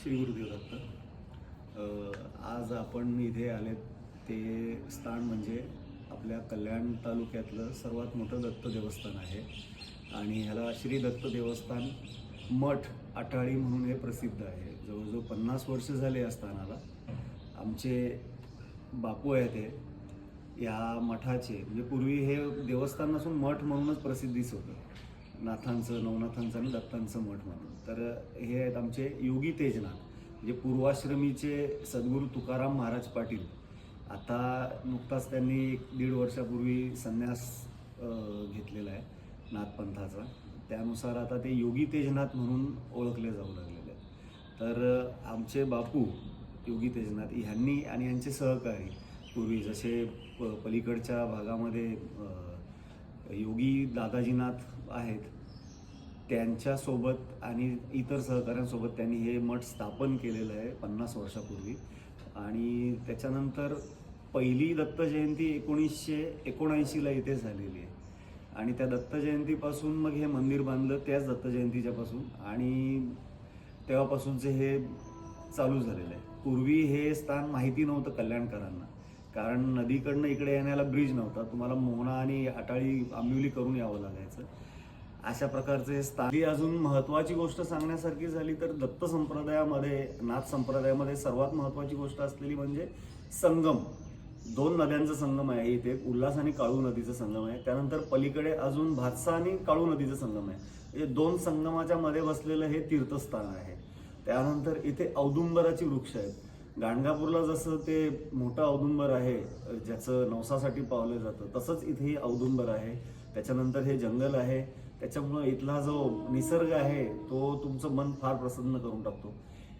श्री गुरुदेव दत्त. आज आपण इथे आले ते स्थान म्हणजे आपल्या कल्याण तालुक्यातलं सर्वात मोठं दत्त देवस्थान आहे आणि ह्याला श्री दत्त देवस्थान मठ आटाळी म्हणून हे प्रसिद्ध आहे. जवळजवळ 50 वर्ष झाले या स्थानाला. आमचे बापू आहेत ते या मठाचे, म्हणजे पूर्वी हे देवस्थान नसून मठ म्हणूनच प्रसिद्धीच होतं, नाथांचं, नवनाथांचं आणि दत्तांचं मठ म्हणून. तर हे आहेत आमचे योगी तेजनाथ, म्हणजे पूर्वाश्रमीचे सद्गुरू तुकाराम महाराज पाटील. आता नुकताच त्यांनी 1-1.5 वर्षापूर्वी संन्यास घेतलेला आहे नाथपंथाचा. त्यानुसार आता ते योगी तेजनाथ म्हणून ओळखले जाऊ लागलेले आहेत. तर आमचे बापू योगी तेजनाथ ह्यांनी आणि यांचे सहकारी पूर्वी जसे पलीकडच्या भागामध्ये योगी दादाजीनाथ आहेत त्यांच्यासोबत आणि इतर सहकाऱ्यांसोबत त्यांनी हे मठ स्थापन केलेलं आहे 50 वर्षापूर्वी. आणि त्याच्यानंतर पहिली दत्त जयंती 1979ला इथे झालेली आहे आणि त्या दत्त जयंतीपासून मग हे मंदिर बांधलं, त्याच दत्त जयंतीच्यापासून, आणि तेव्हापासूनचे हे चालू झालेलं आहे. पूर्वी हे स्थान माहिती नव्हतं कल्याणकरांना, कारण नदीकडनं इकडे येण्याला ब्रिज नव्हता. तुम्हाला मोहना आणि आटाळी आंबिवली करून यावं लागायचं. अशा प्रकारचे हे स्थान. अजून महत्त्वाची गोष्ट सांगण्यासारखी झाली तर दत्त संप्रदायामध्ये, नाथ संप्रदायामध्ये सर्वात महत्त्वाची गोष्ट असलेली म्हणजे संगम. 2 नद्यांचा संगम आहे इथे, उल्हास आणि काळू नदीचा संगम आहे. त्यानंतर पलीकडे अजून भातसा आणि काळू नदीचं संगम आहे. म्हणजे 2 संगमाच्या मध्ये बसलेलं हे तीर्थस्थान आहे. त्यानंतर इथे औदुंबराची वृक्ष आहेत. गाणगापूरला जसं ते मोठं औदुंबर आहे ज्याचं नवसासाठी पावलं जातं, तसंच इथेही औदुंबर आहे. त्याच्यानंतर हे जंगल आहे, त्याच्यामुळं इथला जो निसर्ग आहे तो तुमचं मन फार प्रसन्न करून टाकतो.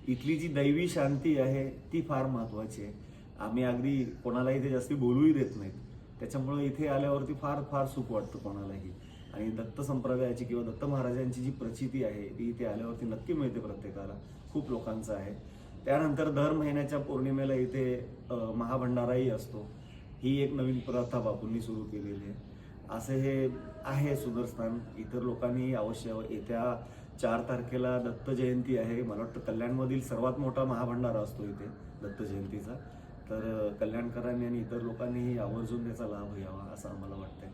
इथली जी दैवी शांती आहे ती फार महत्त्वाची आहे. आम्ही अगदी कोणालाही इथे जास्ती बोलूही देत नाहीत, त्याच्यामुळं इथे आल्यावरती फार फार सुख वाटतं कोणालाही. आणि दत्त संप्रदायाची किंवा दत्त महाराजांची जी प्रचिती आहे ती इथे आल्यावरती नक्की मिळते प्रत्येकाला. खूप लोकांचं आहे. त्यानंतर दर महिन्याच्या पौर्णिमेला इथे महाभंडाराही असतो. ही एक नवीन प्रथा बापूंनी सुरू केलेली आहे. असे हे आहे सुंदरस्थान. इतर लोकांनी अवश्य येत्या 4 तारखेला दत्त जयंती आहे. मला वाटतं कल्याणमधील सर्वात मोठा महाभंडारा असतो इथे दत्त जयंतीचा. तर कल्याणकरांनी आणि इतर लोकांनीही आवर्जून त्याचा लाभ घ्यावा असं आम्हाला वाटतंय.